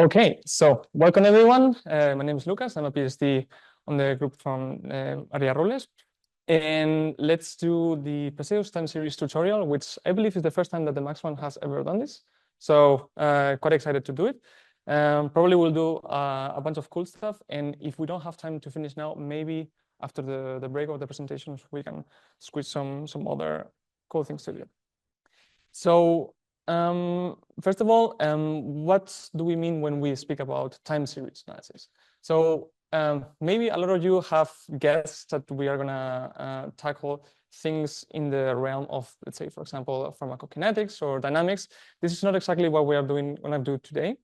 Okay, so welcome everyone. My name is Lucas. I'm a PhD on the group from Maria Robles. And let's do the Perseus time series tutorial, which I believe is the first time that the Max one has ever done this. So quite excited to do it. Probably we'll do a bunch of cool stuff. And if we don't have time to finish now, maybe after the break of the presentations, we can squeeze some other cool things to do. So first of all, what do we mean when we speak about time series analysis? So maybe a lot of you have guessed that we are gonna tackle things in the realm of, let's say, for example, pharmacokinetics or dynamics. This is not exactly what we are doing when I do today.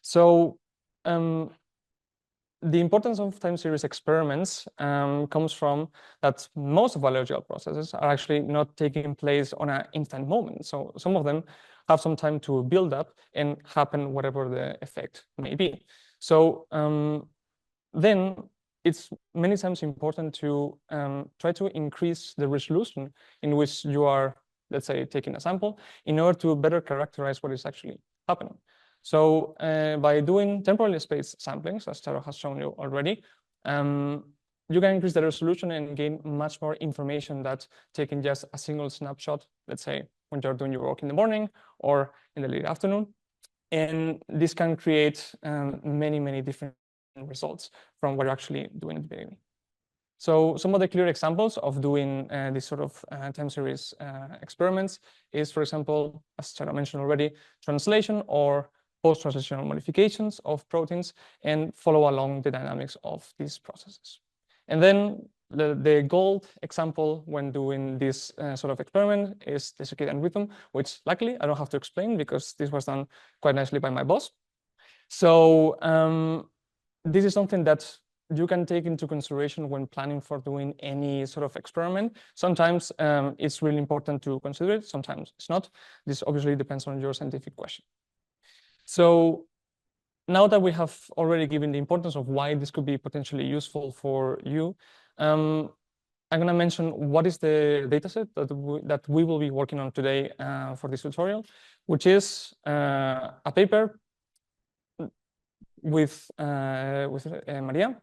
So the importance of time series experiments comes from that most of biological processes are actually not taking place on an instant moment. So some of them have some time to build up and happen whatever the effect may be. So then it's many times important to try to increase the resolution in which you are, let's say, taking a sample in order to better characterize what is actually happening. So by doing temporally spaced samplings, as Taro has shown you already, you can increase the resolution and gain much more information than taking just a single snapshot, let's say, when you're doing your work in the morning or in the late afternoon. And this can create many different results from what you're actually doing at the beginning. So some of the clear examples of doing this sort of time series experiments is, for example, as Taro mentioned already, translation or post-translational modifications of proteins and follow along the dynamics of these processes. And then the gold example when doing this sort of experiment is the circadian rhythm, which luckily I don't have to explain because this was done quite nicely by my boss. So this is something that you can take into consideration when planning for doing any sort of experiment. Sometimes it's really important to consider it, sometimes it's not. This obviously depends on your scientific question. So now that we have already given the importance of why this could be potentially useful for you, I'm going to mention what is the dataset that we will be working on today for this tutorial, which is a paper with Maria.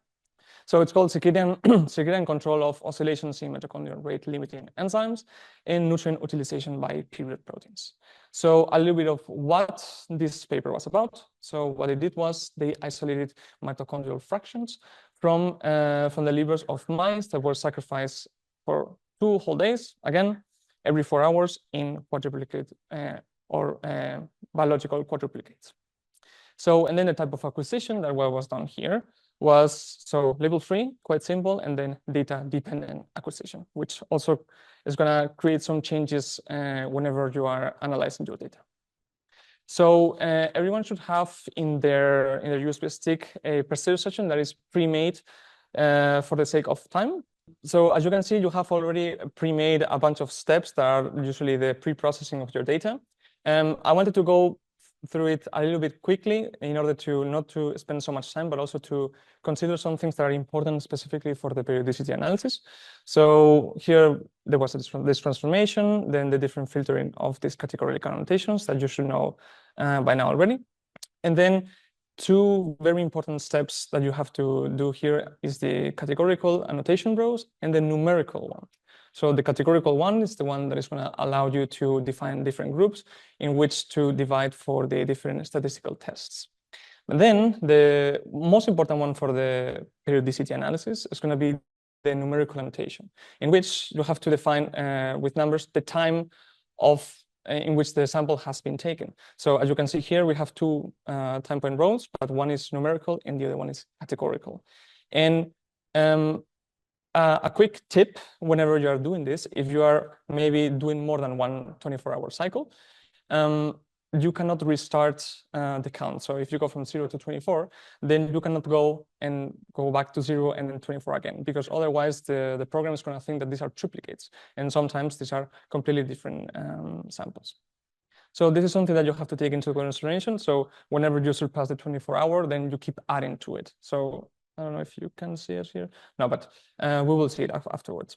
So it's called circadian control of oscillations in mitochondrial rate limiting enzymes and nutrient utilization by period proteins. So a little bit of what this paper was about. So what they did was they isolated mitochondrial fractions from the livers of mice that were sacrificed for 2 whole days, again, every 4 hours in quadruplicate or biological quadruplicates. So, and then the type of acquisition that was done here was, so label-free, quite simple, and then data-dependent acquisition, which also is going to create some changes whenever you are analyzing your data. So everyone should have in their USB stick a Perseus session that is pre-made for the sake of time. So as you can see, you have already pre-made a bunch of steps that are usually the pre-processing of your data. I wanted to go through it a little bit quickly in order to not to spend so much time, but also to consider some things that are important specifically for the periodicity analysis. So here there was this transformation, then the different filtering of these categorical annotations that you should know by now already. And then 2 very important steps that you have to do here is the categorical annotation rows and the numerical one. So the categorical one is the one that is going to allow you to define different groups in which to divide for the different statistical tests. And then the most important one for the periodicity analysis is going to be the numerical annotation, in which you have to define with numbers the time of in which the sample has been taken. So as you can see here, we have 2 time point rows, but one is numerical and the other one is categorical. And a quick tip whenever you are doing this, if you are maybe doing more than one 24-hour cycle, you cannot restart the count. So if you go from 0 to 24, then you cannot go back to 0 and then 24 again, because otherwise the program is going to think that these are triplicates. And sometimes these are completely different samples. So this is something that you have to take into consideration. So whenever you surpass the 24-hour, then you keep adding to it. So I don't know if you can see it here. No, but we will see it afterwards.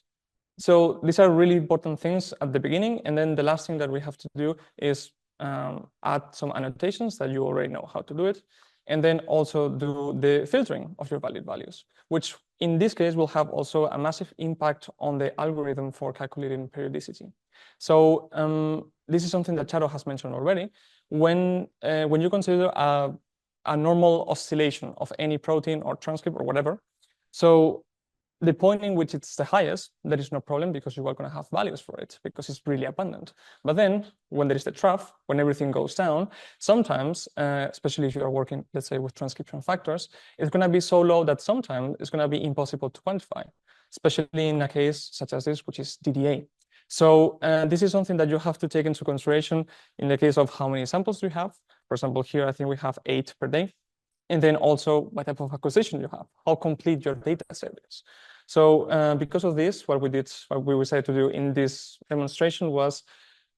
So these are really important things at the beginning. And then the last thing that we have to do is add some annotations that you already know how to do it. and then also do the filtering of your valid values, which in this case will have also a massive impact on the algorithm for calculating periodicity. So this is something that Charo has mentioned already. When you consider a normal oscillation of any protein or transcript or whatever, so the point in which it's the highest, there is no problem because you are going to have values for it because it's really abundant. But then when there is the trough, when everything goes down, sometimes, especially if you are working, let's say, with transcription factors, it's going to be so low that sometimes it's going to be impossible to quantify, especially in a case such as this, which is DDA. So this is something that you have to take into consideration in the case of how many samples you have. For example, here, I think we have 8 per day. And then also what type of acquisition you have, how complete your data set is. So because of this, what we decided to do in this demonstration was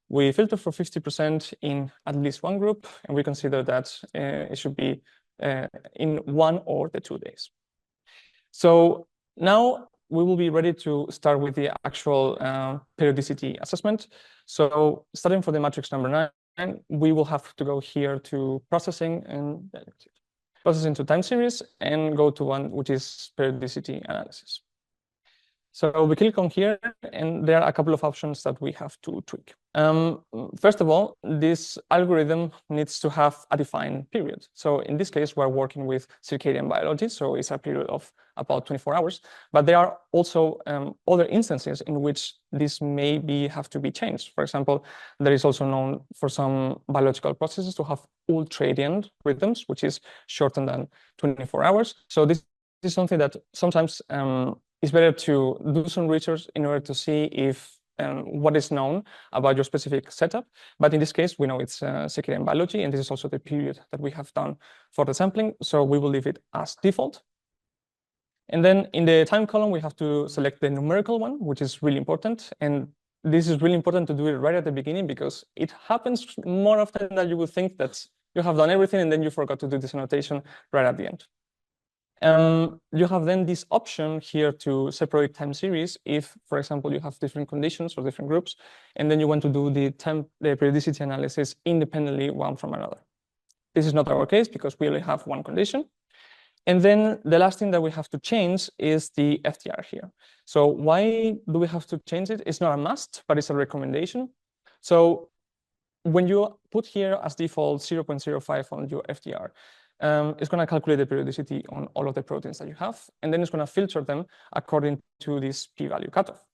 we filter for 50% in at least one group, and we consider that it should be in 1 or the 2 days. So now we will be ready to start with the actual periodicity assessment. So starting for the matrix number 9, we will have to go here to processing and processing to time series and go to one which is periodicity analysis. So we click on here, and there are a couple of options that we have to tweak. First of all, this algorithm needs to have a defined period. So in this case, we're working with circadian biology, so it's a period of about 24 hours. But there are also other instances in which this may have to be changed. For example, there is also known for some biological processes to have ultradian rhythms, which is shorter than 24 hours. So this is something that sometimes it's better to do some research in order to see if what is known about your specific setup. But in this case, we know it's circadian biology, and this is also the period that we have done for the sampling. So we will leave it as default. And then in the time column, we have to select the numerical one, which is really important. And this is really important to do it right at the beginning because it happens more often than you would think that you have done everything and then you forgot to do this annotation right at the end. You have then this option here to separate time series if, for example, you have different conditions or different groups, and then you want to do the periodicity analysis independently one from another. This is not our case because we only have one condition. And then the last thing that we have to change is the FTR here. So why do we have to change it? It's not a must, but it's a recommendation. So when you put here as default 0.05 on your FTR, it's going to calculate the periodicity on all of the proteins that you have, and then it's going to filter them according to this p-value cutoff.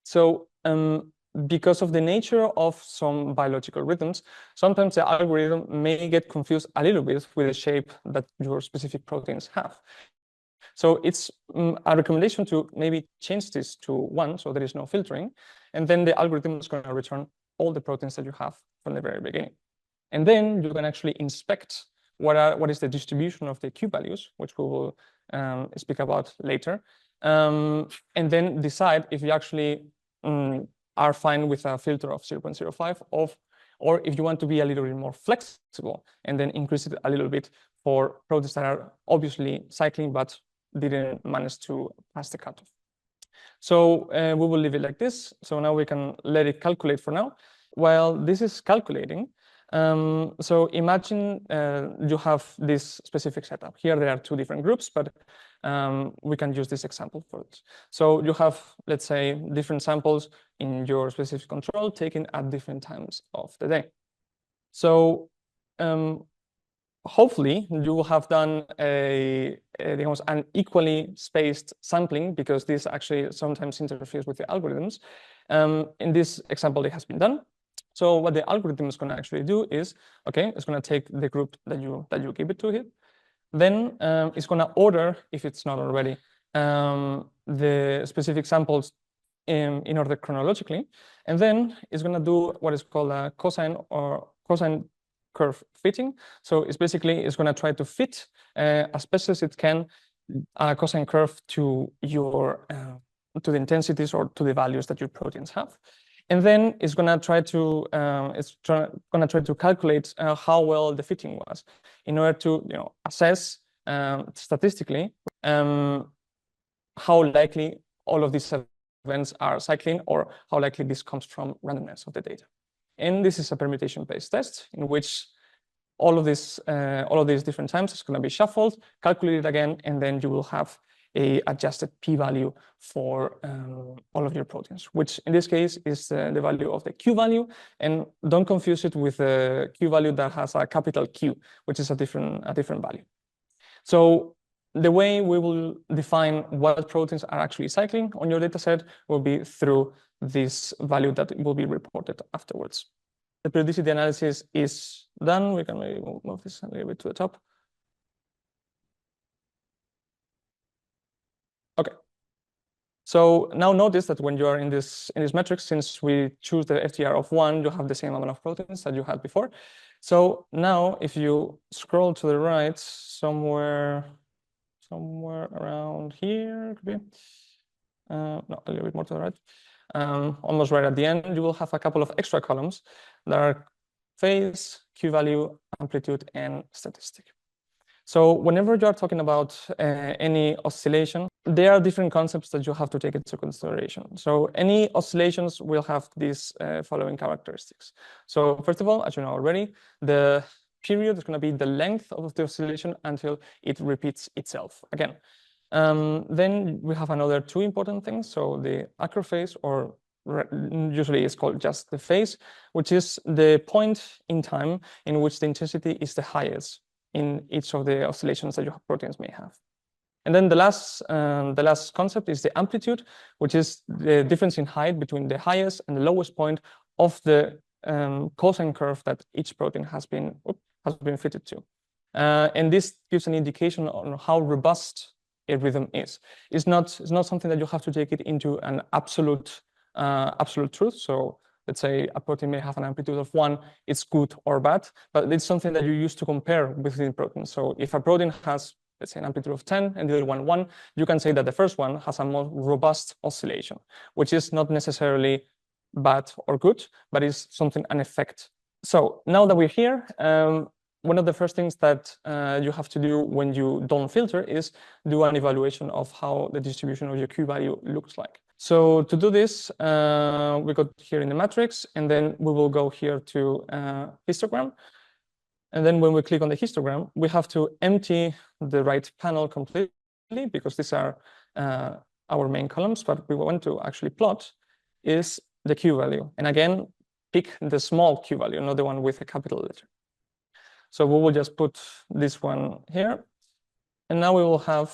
So because of the nature of some biological rhythms, sometimes the algorithm may get confused a little bit with the shape that your specific proteins have. So it's a recommendation to maybe change this to 1, so there is no filtering, and then the algorithm is going to return all the proteins that you have from the very beginning. And then you can actually inspect what is the distribution of the Q values, which we will speak about later, and then decide if you actually are fine with a filter of 0.05 or if you want to be a little bit more flexible and then increase it a little bit for proteins that are obviously cycling but didn't manage to pass the cutoff. So we will leave it like this. So now we can let it calculate for now. While this is calculating, so imagine you have this specific setup. Here there are 2 different groups, but we can use this example for it. So you have, let's say, different samples in your specific control taken at different times of the day. So hopefully you will have done an equally spaced sampling because this actually sometimes interferes with the algorithms. In this example, it has been done. So what the algorithm is going to actually do is, okay, it's going to take the group that you give it to it. Then it's going to order, if it's not already, the specific samples in order chronologically. And then it's going to do what is called a cosine curve fitting. So it's going to try to fit as best as it can a cosine curve to your to the intensities or to the values that your proteins have. And then it's going to try to calculate how well the fitting was in order to assess statistically how likely all of these events are cycling or how likely this comes from randomness of the data. And this is a permutation-based test in which all of these different times is going to be shuffled, calculated again, and then you will have a adjusted p-value for all of your proteins, which in this case is the value of the q value. And don't confuse it with the q value that has a capital Q, which is a different value. So the way we will define what proteins are actually cycling on your data set will be through this value that will be reported afterwards. The periodicity analysis is done. We can maybe move this a little bit to the top. Okay. So now notice that when you are in this metric, since we choose the FTR of 1, you have the same amount of proteins that you had before. So now if you scroll to the right, somewhere around here, could be. No, a little bit more to the right. Almost right at the end, you will have a couple of extra columns that are phase, Q value, amplitude, and statistic. So whenever you are talking about any oscillation, there are different concepts that you have to take into consideration. So any oscillations will have these following characteristics. So first of all, as you know already, the period is going to be the length of the oscillation until it repeats itself again. Then we have another two important things. So the acro phase, or usually it's called just the phase, which is the point in time in which the intensity is the highest in each of the oscillations that your proteins may have. And then the last concept is the amplitude, which is the difference in height between the highest and the lowest point of the cosine curve that each protein has been fitted to. And this gives an indication on how robust a rhythm is. It's not something that you have to take it into an absolute truth. So let's say a protein may have an amplitude of 1, it's good or bad, but it's something that you use to compare within proteins. So if a protein has, let's say, an amplitude of 10 and the other one 1, you can say that the first one has a more robust oscillation, which is not necessarily bad or good, but is something, an effect. So now that we're here, one of the first things that you have to do when you don't filter is do an evaluation of how the distribution of your Q value looks like. So to do this, we go here in the matrix, and then we will go here to histogram. And then when we click on the histogram, we have to empty the right panel completely because these are our main columns. What we want to actually plot is the Q value. And again, pick the small Q value, not the one with a capital letter. So we will just put this one here. And now we will have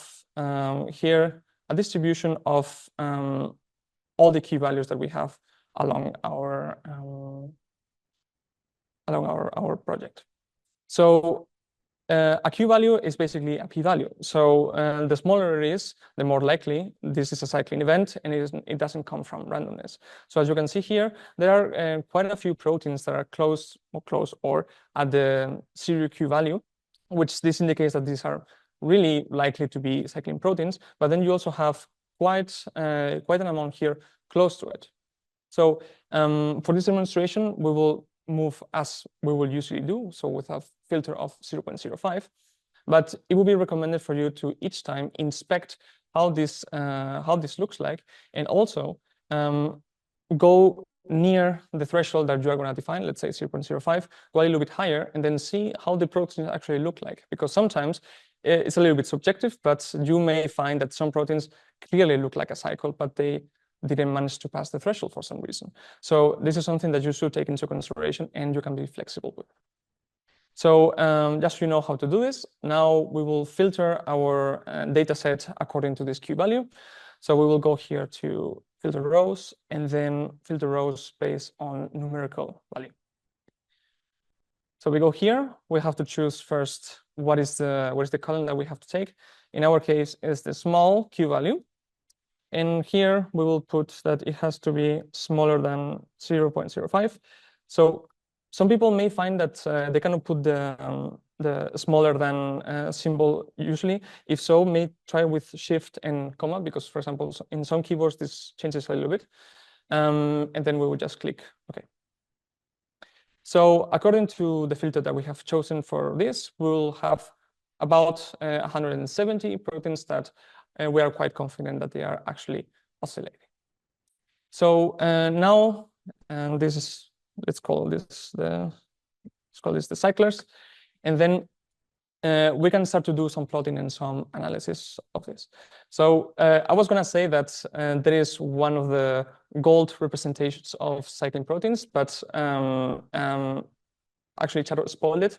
here a distribution of all the key values that we have along our project. So a Q value is basically a p-value. So the smaller it is, the more likely this is a cycling event, and it doesn't come from randomness. So as you can see here, there are quite a few proteins that are close or at the zero Q value, which this indicates that these are really likely to be cycling proteins. But then you also have quite an amount here close to it. So for this demonstration, we will move as we will usually do, so with a filter of 0.05. But it will be recommended for you to each time inspect how this looks like, and also go near the threshold that you are going to define, let's say 0.05, go a little bit higher, and then see how the proteins actually look like. Because sometimes it's a little bit subjective, but you may find that some proteins clearly look like a cycle, but they didn't manage to pass the threshold for some reason. So this is something that you should take into consideration, and you can be flexible with. So just so you know how to do this, now we will filter our data set according to this Q value. So we will go here to filter rows, and then filter rows based on numerical value. So we go here, we have to choose first what is the column that we have to take. In our case, is the small Q value. And here we will put that it has to be smaller than 0.05. So some people may find that they cannot put the smaller than symbol usually. If so, may try with shift and comma, because for example, in some keyboards, this changes a little bit. And then we will just click OK. So according to the filter that we have chosen for this, we'll have about 170 proteins that we are quite confident that they are actually oscillating. So now, this is, let's call this the cyclers. And then we can start to do some plotting and some analysis of this. So I was going to say that there is one of the gold representations of cycling proteins, but actually Charo spoiled it,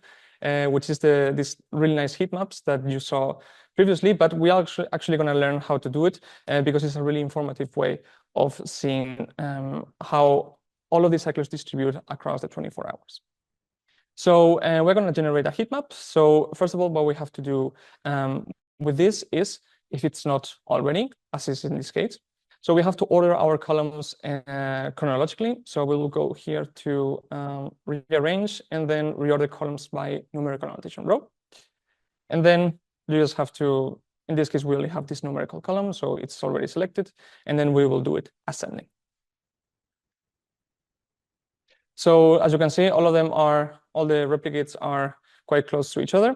which is this really nice heat maps that you saw previously. But we are actually going to learn how to do it because it's a really informative way of seeing how all of these cycles distribute across the 24 hours. So we're going to generate a heat map. So first of all, what we have to do with this is, if it's not already, as is in this case, so we have to order our columns chronologically. So we will go here to rearrange and then reorder columns by numerical annotation row. And then you just have to, in this case, we only have this numerical column, so it's already selected. And then we will do it ascending. So as you can see, all the replicates are quite close to each other.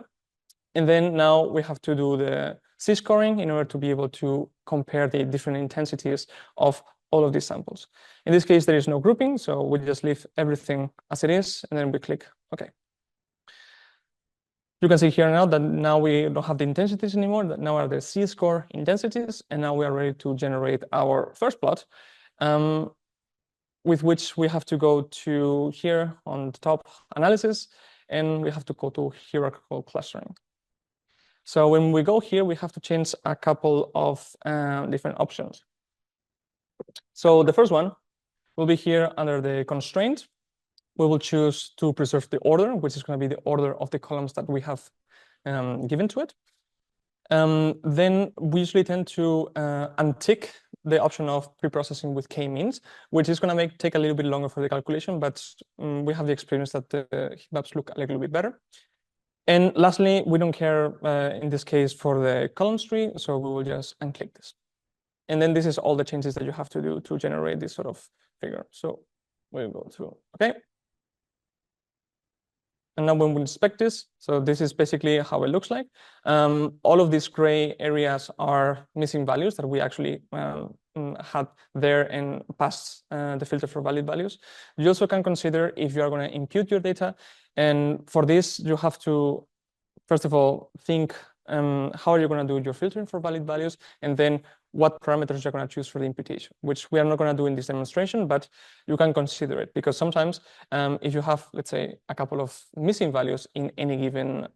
And then now we have to do the Z-scoring in order to be able to compare the different intensities of all of these samples. In this case, there is no grouping, so we just leave everything as it is, and then we click OK. You can see here now that now we don't have the intensities anymore, that now are the Z-score intensities, and now we are ready to generate our first plot. With which we have to go to here on the top analysis, and we have to go to hierarchical clustering. So when we go here, we have to change a couple of different options. So the first one will be here under the constraint. We will choose to preserve the order, which is going to be the order of the columns that we have given to it. Then we usually tend to untick the option of preprocessing with k-means, which is going to take a little bit longer for the calculation, but we have the experience that the heat maps look a little bit better. And lastly, we don't care in this case for the columns tree, so we will just unclick this. And then this is all the changes that you have to do to generate this sort of figure. So we'll go to OK. And now when we inspect this, so this is basically how it looks like. All of these gray areas are missing values that we actually had there and passed the filter for valid values. You also can consider if you are going to impute your data. And for this, you have to, first of all, think how are you going to do your filtering for valid values, and then what parameters you're going to choose for the imputation, which we are not going to do in this demonstration, but you can consider it, because sometimes if you have, let's say, a couple of missing values in any given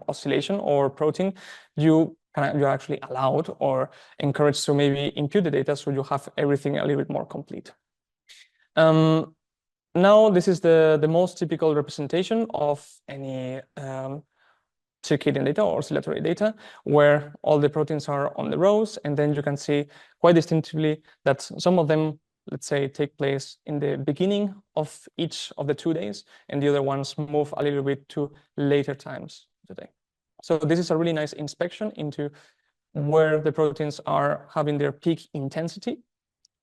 oscillation or protein, you're actually allowed or encouraged to maybe impute the data so you have everything a little bit more complete. Now, this is the most typical representation of any circadian data or oscillatory data, where all the proteins are on the rows, and then you can see quite distinctively that some of them, let's say, take place in the beginning of each of the 2 days, and the other ones move a little bit to later times of the day. So this is a really nice inspection into where the proteins are having their peak intensity.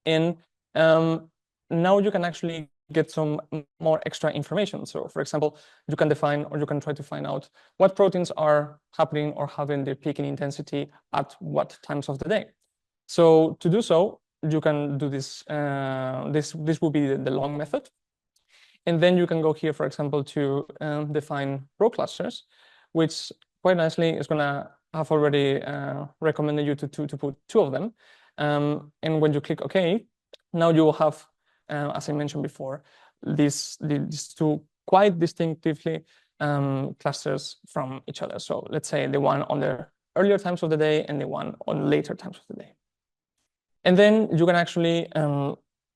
And now you can actually get some more extra information. So for example, you can define, or you can try to find out what proteins are happening or having their peak in intensity at what times of the day. So to do so, you can do this. This will be the long method. And then you can go here, for example, to define row clusters, which quite nicely is going to have already recommended you to put 2 of them. And when you click OK, now you will have, as I mentioned before, these 2 quite distinctively clusters from each other. So let's say the one on the earlier times of the day and the one on later times of the day. And then you can actually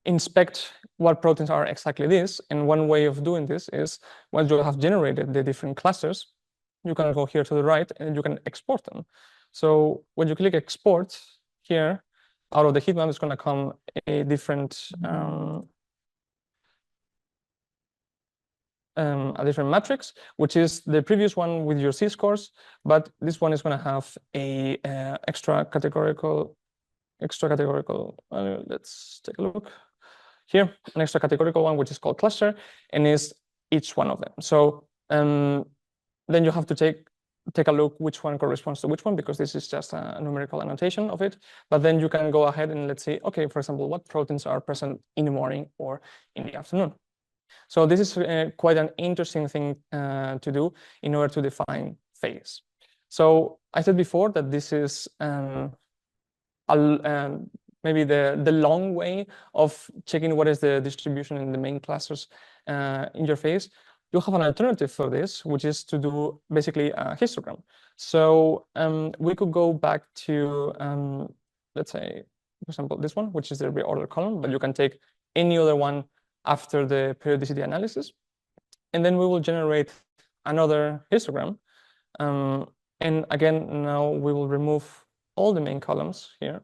inspect what proteins are exactly this. And one way of doing this is, once you have generated the different clusters, you can go here to the right and you can export them. So when you click export here, out of the heat map is going to come a different matrix, which is the previous one with your Z-scores, but this one is going to have a extra categorical. Let's take a look here. An extra categorical one, which is called cluster, and is each one of them. So then you have to take a look which one corresponds to which one, because this is just a numerical annotation of it. But then you can go ahead and let's say, okay, for example, what proteins are present in the morning or in the afternoon. So this is quite an interesting thing to do in order to define phase. So I said before that this is maybe the long way of checking what is the distribution in the main clusters in your phase. You have an alternative for this, which is to do basically a histogram. So we could go back to, let's say, for example, this one, which is the reorder column, but you can take any other one after the periodicity analysis. And then we will generate another histogram. And again, now we will remove all the main columns here.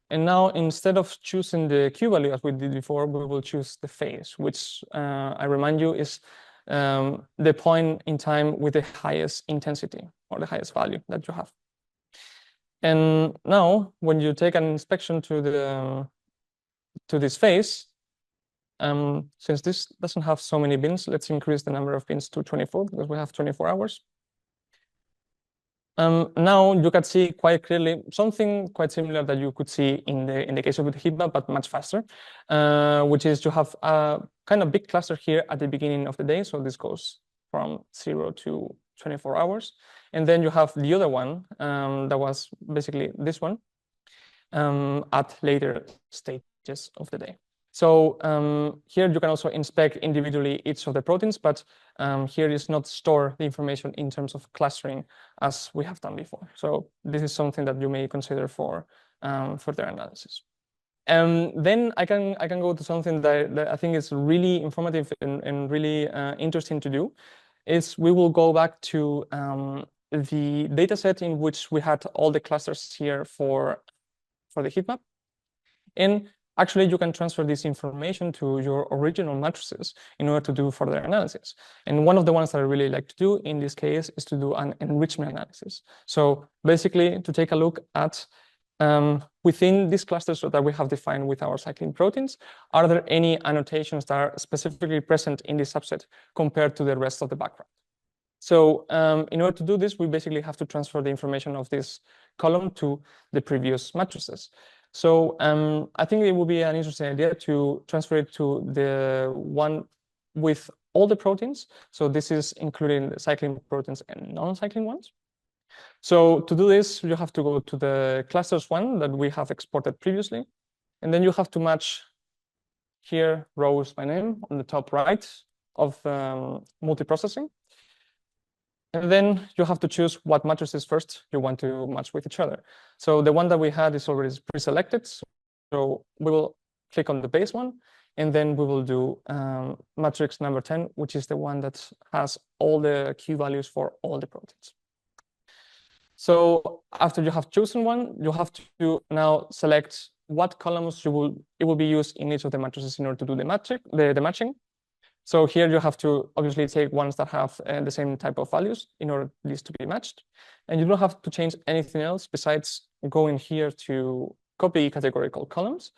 And now, instead of choosing the Q value as we did before, we will choose the phase, which I remind you is the point in time with the highest intensity or the highest value that you have. And now, when you take an inspection to this phase, since this doesn't have so many bins, let's increase the number of bins to 24 because we have 24 hours. Now you can see quite clearly something quite similar that you could see in the case of the heat map, but much faster, which is you have a kind of big cluster here at the beginning of the day. So this goes from 0 to 24 hours. And then you have the other one that was basically this one at later stages of the day. So here you can also inspect individually each of the proteins, but here is not store the information in terms of clustering as we have done before. So this is something that you may consider for further analysis. Then I can go to something that I think is really informative and really interesting to do. Is we will go back to the data set in which we had all the clusters here for the heat map. And actually, you can transfer this information to your original matrices in order to do further analysis. And one of the ones that I really like to do in this case is to do an enrichment analysis. So basically, to take a look at within these clusters that we have defined with our cycling proteins, are there any annotations that are specifically present in this subset compared to the rest of the background? So in order to do this, we basically have to transfer the information of this column to the previous matrices. So I think it would be an interesting idea to transfer it to the one with all the proteins. So this is including the cycling proteins and non-cycling ones. So to do this, you have to go to the clusters one that we have exported previously. And then you have to match here rows by name on the top right of multiprocessing. And then you have to choose what matrices first you want to match with each other. So the one that we had is already pre-selected. So we will click on the base one, and then we will do matrix number 10, which is the one that has all the Q values for all the proteins. So after you have chosen one, you have to now select what columns it will be used in each of the matrices in order to do the matching. So here you have to obviously take ones that have the same type of values in order for these to be matched. And you don't have to change anything else besides going here to copy categorical columns.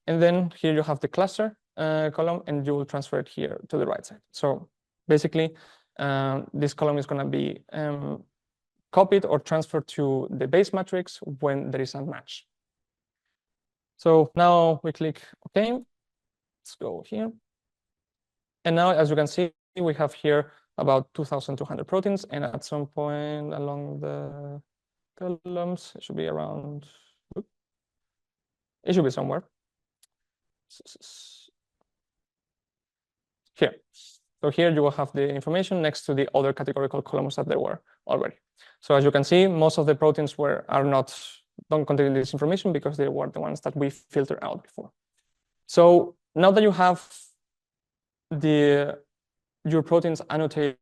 And then here you have the cluster column, and you will transfer it here to the right side. So basically, this column is going to be copied or transferred to the base matrix when there is a match. So now we click OK. Let's go here. And now, as you can see, we have here about 2,200 proteins. And at some point along the columns, it should be around, it should be somewhere here. So here you will have the information next to the other categorical columns that there were already. So as you can see, most of the proteins don't contain this information because they were the ones that we filtered out before. So now that you have your proteins annotated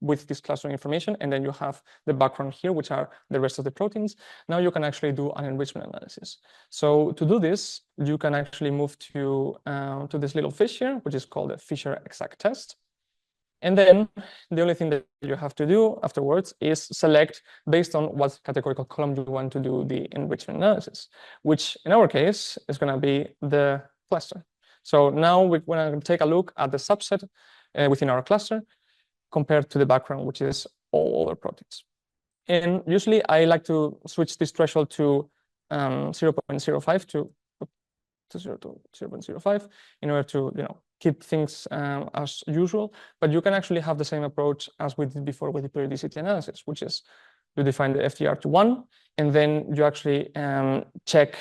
with this clustering information, and then you have the background here, which are the rest of the proteins. Now you can actually do an enrichment analysis. So to do this, you can actually move to this little fish here, which is called a Fisher exact test. And then the only thing that you have to do afterwards is select based on what categorical column you want to do the enrichment analysis, which in our case is going to be the cluster. So now we're going to take a look at the subset within our cluster compared to the background, which is all other proteins. And usually I like to switch this threshold to 0.05 to to 0 to 0.05 in order to keep things as usual. But you can actually have the same approach as we did before with the periodicity analysis, which is you define the FTR to 1, and then you actually check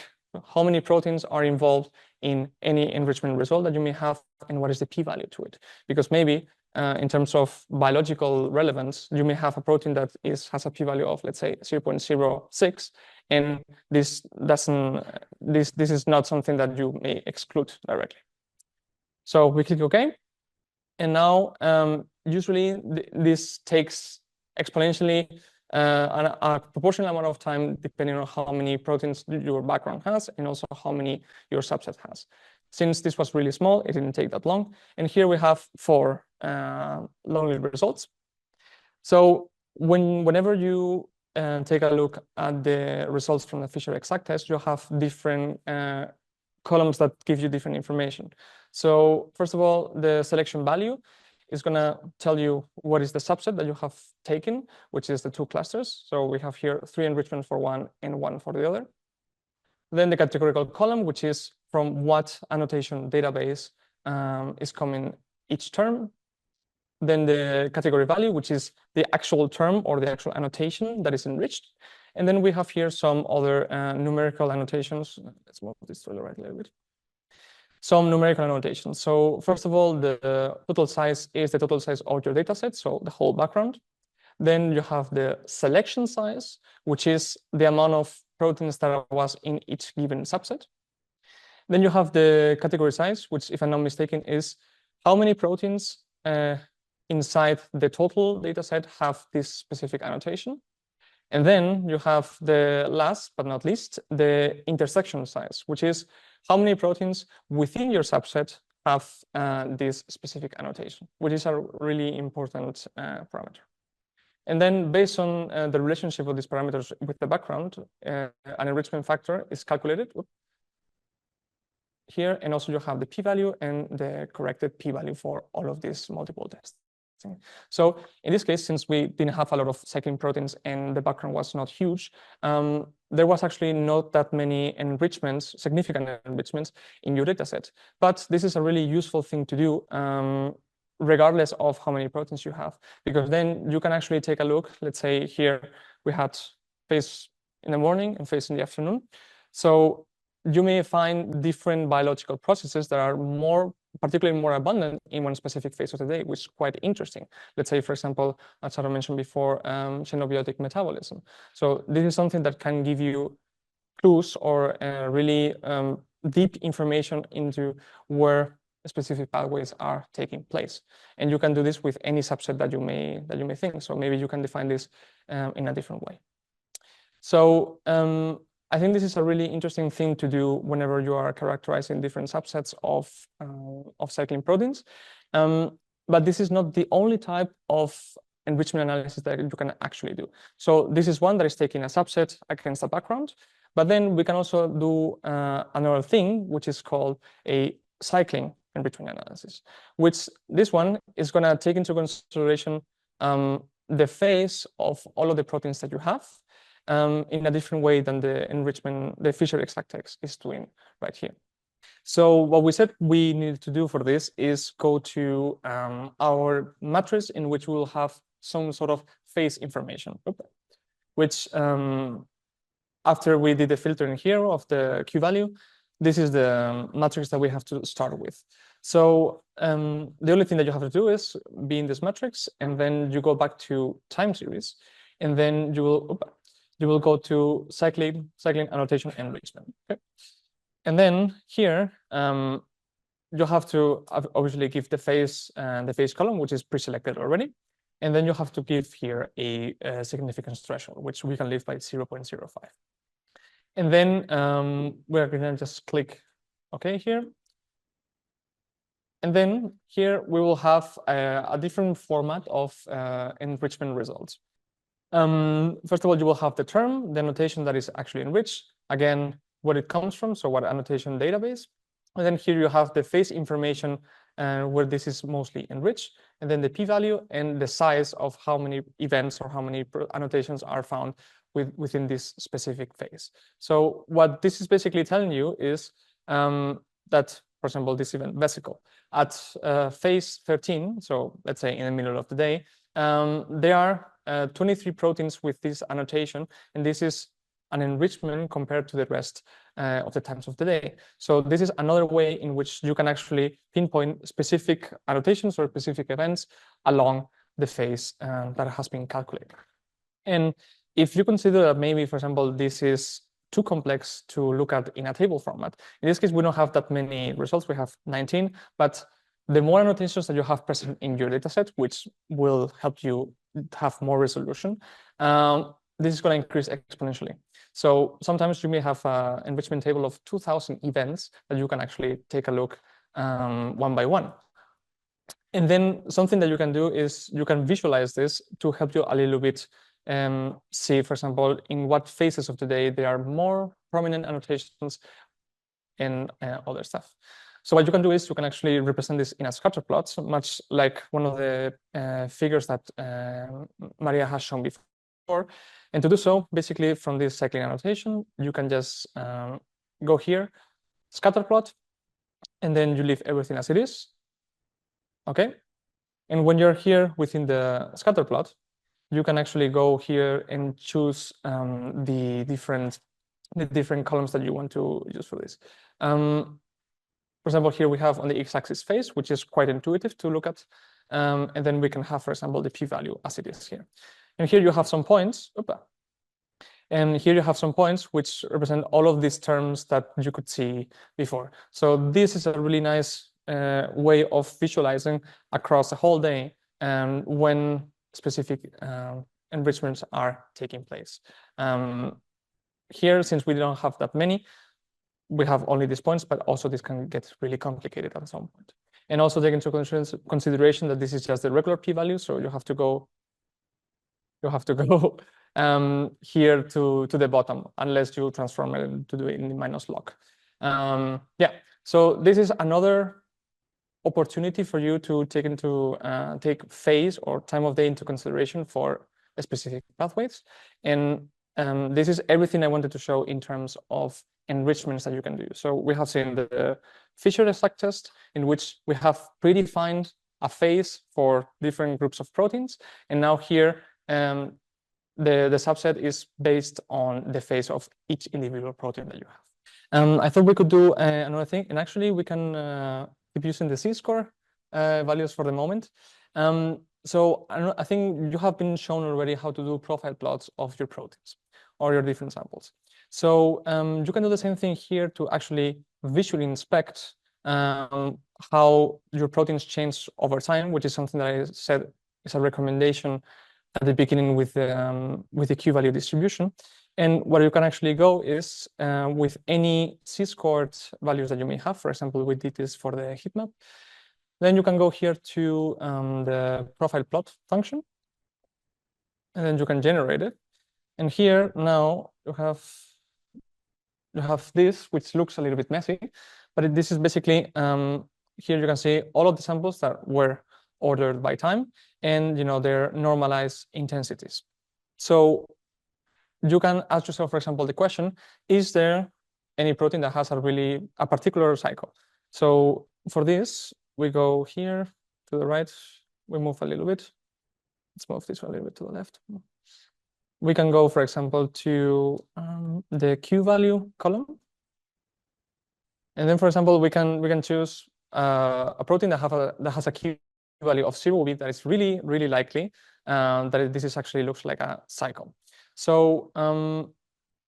how many proteins are involved in any enrichment result that you may have and what is the p-value to it. Because maybe in terms of biological relevance, you may have a protein that has a p-value of, let's say, 0.06, and this is not something that you may exclude directly. So we click OK, and now usually this takes exponentially a proportional amount of time depending on how many proteins your background has and also how many your subset has. Since this was really small, it didn't take that long. And here we have 4 lonely results. So whenever you take a look at the results from the Fisher exact test, you have different columns that give you different information. So first of all, the selection value is going to tell you what is the subset that you have taken, which is the 2 clusters. So we have here 3 enrichments for one and 1 for the other. Then the categorical column, which is from what annotation database is coming each term. Then the category value, which is the actual term or the actual annotation that is enriched. And then we have here some other numerical annotations. Let's move this to the right a little bit. Some numerical annotations. So first of all, the total size is the total size of your data set, so the whole background. Then you have the selection size, which is the amount of proteins that was in each given subset. Then you have the category size, which, if I'm not mistaken, is how many proteins inside the total data set have this specific annotation. And then you have the last but not least, the intersection size, which is how many proteins within your subset have this specific annotation, which is a really important parameter. And then based on the relationship of these parameters with the background, an enrichment factor is calculated here. And also you have the p-value and the corrected p-value for all of these multiple tests. So in this case, since we didn't have a lot of cycling proteins and the background was not huge, there was actually not that many enrichments, significant enrichments in your dataset. But this is a really useful thing to do, regardless of how many proteins you have, because then you can actually take a look. Let's say here we had phase in the morning and phase in the afternoon. So you may find different biological processes that are particularly more abundant in one specific phase of the day, which is quite interesting. Let's say, for example, as I mentioned before, xenobiotic metabolism. So this is something that can give you clues or really deep information into where specific pathways are taking place. And you can do this with any subset that you may think. So maybe you can define this in a different way. So I think this is a really interesting thing to do whenever you are characterizing different subsets of cycling proteins. But this is not the only type of enrichment analysis that you can actually do. So this is one that is taking a subset against a background. But then we can also do another thing, which is called a cycling enrichment analysis, which this one is going to take into consideration the phase of all of the proteins that you have, in a different way than the Fisher exact test is doing right here. So what we said we needed to do for this is go to our matrix in which we will have some sort of phase information, which after we did the filtering here of the Q-value, this is the matrix that we have to start with. So the only thing that you have to do is be in this matrix, and then you go back to time series, and then you will go to cycling annotation enrichment. Okay? And then here you have to obviously give the phase column, which is pre-selected already, and then you have to give here a significance threshold, which we can leave by 0.05. And then we're going to just click OK here. And then here we will have a different format of enrichment results. First of all, you will have the term, the annotation that is actually enriched, again, where it comes from, so what annotation database. And then here you have the phase information where this is mostly enriched, and then the p-value and the size of how many events or how many annotations are found within this specific phase. So what this is basically telling you is that, for example, this event vesicle at phase 13, so let's say in the middle of the day, there are 23 proteins with this annotation, and this is an enrichment compared to the rest of the times of the day. So this is another way in which you can actually pinpoint specific annotations or specific events along the phase that has been calculated. And if you consider that maybe, for example, this is too complex to look at in a table format, in this case, we don't have that many results. We have 19, but the more annotations that you have present in your dataset, which will help you have more resolution, this is going to increase exponentially. So sometimes you may have an enrichment table of 2,000 events that you can actually take a look one by one. And then something that you can do is you can visualize this to help you a little bit see, for example, in what phases of the day there are more prominent annotations and other stuff. So what you can do is you can actually represent this in a scatter plot, much like one of the figures that Maria has shown before. And to do so, basically from this cycling annotation, you can just go here, scatter plot, and then you leave everything as it is. Okay. And when you're here within the scatter plot, you can actually go here and choose the different columns that you want to use for this. For example, here we have on the x-axis phase, which is quite intuitive to look at. And then we can have, for example, the p-value as it is here. And here you have some points. And here you have some points which represent all of these terms that you could see before. So this is a really nice way of visualizing across the whole day when specific enrichments are taking place. Here, since we don't have that many, we have only these points, but also this can get really complicated at some point. And also take into consideration that this is just the regular p-value, so you have to go here to the bottom, unless you transform it to do it in the minus log. Yeah, so this is another opportunity for you to take phase or time of day into consideration for specific pathways. And this is everything I wanted to show in terms of enrichments that you can do. So we have seen the Fisher-Exact test, in which we have predefined a phase for different groups of proteins. And now here, the subset is based on the phase of each individual protein that you have. I thought we could do another thing, and actually we can keep using the Z-score values for the moment. So I think you have been shown already how to do profile plots of your proteins or your different samples. So you can do the same thing here to actually visually inspect how your proteins change over time, which is something that I said is a recommendation at the beginning with the Q-value distribution. And where you can actually go is with any Z-scored values that you may have. For example, we did this for the heat map. Then you can go here to the profile plot function, and then you can generate it. And here now you have this, which looks a little bit messy, but this is basically here you can see all of the samples that were ordered by time and their normalized intensities. So you can ask yourself, for example, the question: is there any protein that has a particular cycle? So for this, we go here to the right, we move a little bit. Let's move this one a little bit to the left. We can go, for example, to the Q-value column. And then, for example, we can choose a protein that has a Q-value of 0 that is really, really likely that this is actually looks like a cycle. So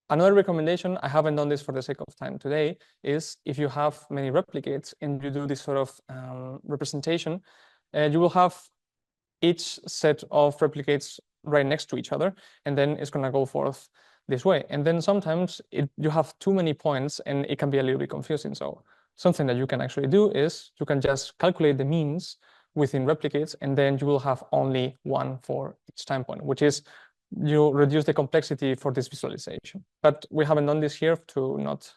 another recommendation, I haven't done this for the sake of time today, is if you have many replicates and you do this sort of representation, you will have each set of replicates right next to each other, and then it's going to go forth this way. And then sometimes you have too many points and it can be a little bit confusing. So something that you can actually do is you can just calculate the means within replicates, and then you will have only one for each time point, which is you reduce the complexity for this visualization. But we haven't done this here to not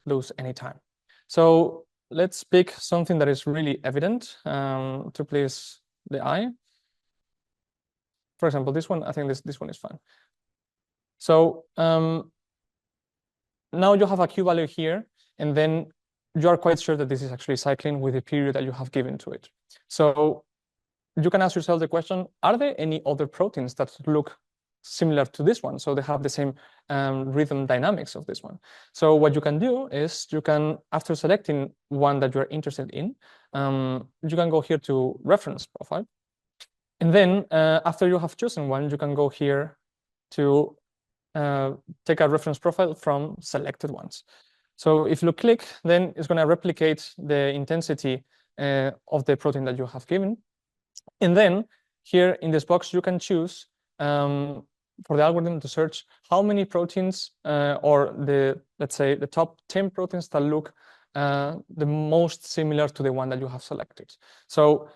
lose any time. So let's pick something that is really evident to please the eye. For example, this one, I think this one is fine. So now you have a Q value here, and then you are quite sure that this is actually cycling with the period that you have given to it. So you can ask yourself the question, are there any other proteins that look similar to this one? So they have the same rhythm dynamics of this one. So what you can do is you can, after selecting one that you're interested in, you can go here to reference profile. And then after you have chosen one, you can go here to take a reference profile from selected ones. So if you click, then it's going to replicate the intensity of the protein that you have given. And then here in this box, you can choose for the algorithm to search how many proteins or let's say the top 10 proteins that look the most similar to the one that you have selected. So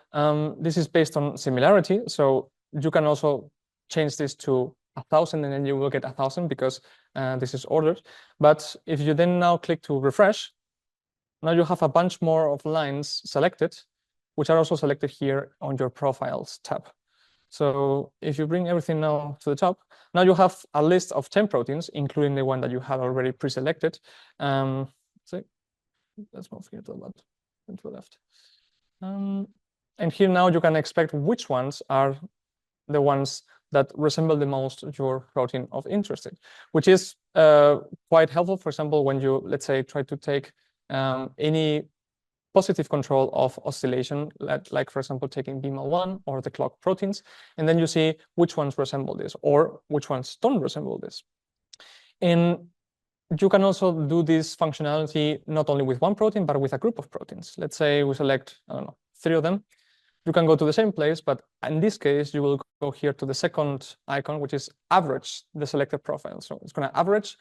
this is based on similarity. So you can also change this to 1,000 and then you will get 1,000 because this is ordered. But if you then now click to refresh, now you have a bunch more of lines selected, which are also selected here on your profiles tab. So if you bring everything now to the top, now you have a list of 10 proteins, including the one that you had already pre-selected. So let's move here to the left and to the left. And here now you can expect which ones are the ones that resemble the most your protein of interest, which is quite helpful. For example, when you, let's say, try to take any positive control of oscillation, like for example, taking BMAL1 or the clock proteins, and then you see which ones resemble this or which ones don't resemble this. And you can also do this functionality not only with one protein, but with a group of proteins. Let's say we select, I don't know, 3 of them. You can go to the same place, but in this case, you will go here to the second icon, which is average the selected profile. So it's going to average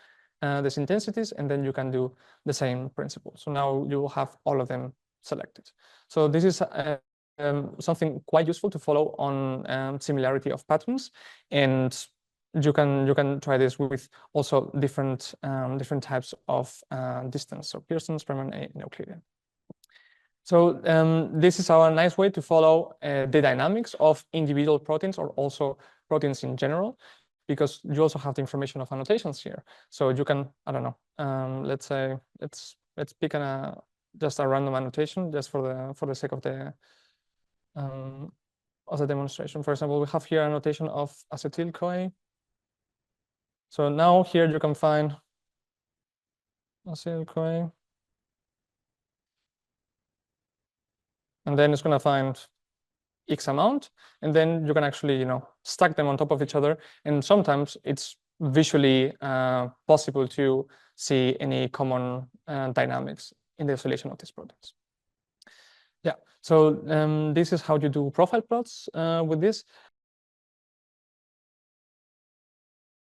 these intensities, and then you can do the same principle. So now you will have all of them selected. So this is something quite useful to follow on similarity of patterns, and you can try this with also different types of distance. So Pearson, Sperman, and Euclidean. So this is our nice way to follow the dynamics of individual proteins or also proteins in general, because you also have the information of annotations here. So you can, I don't know, let's say let's pick just a random annotation just for the sake of the demonstration. For example, we have here a notation of acetyl-CoA. So now here you can find acetyl-CoA. And then it's going to find X amount. And then you can actually, stack them on top of each other. And sometimes it's visually possible to see any common dynamics in the oscillation of these proteins. Yeah, so this is how you do profile plots with this.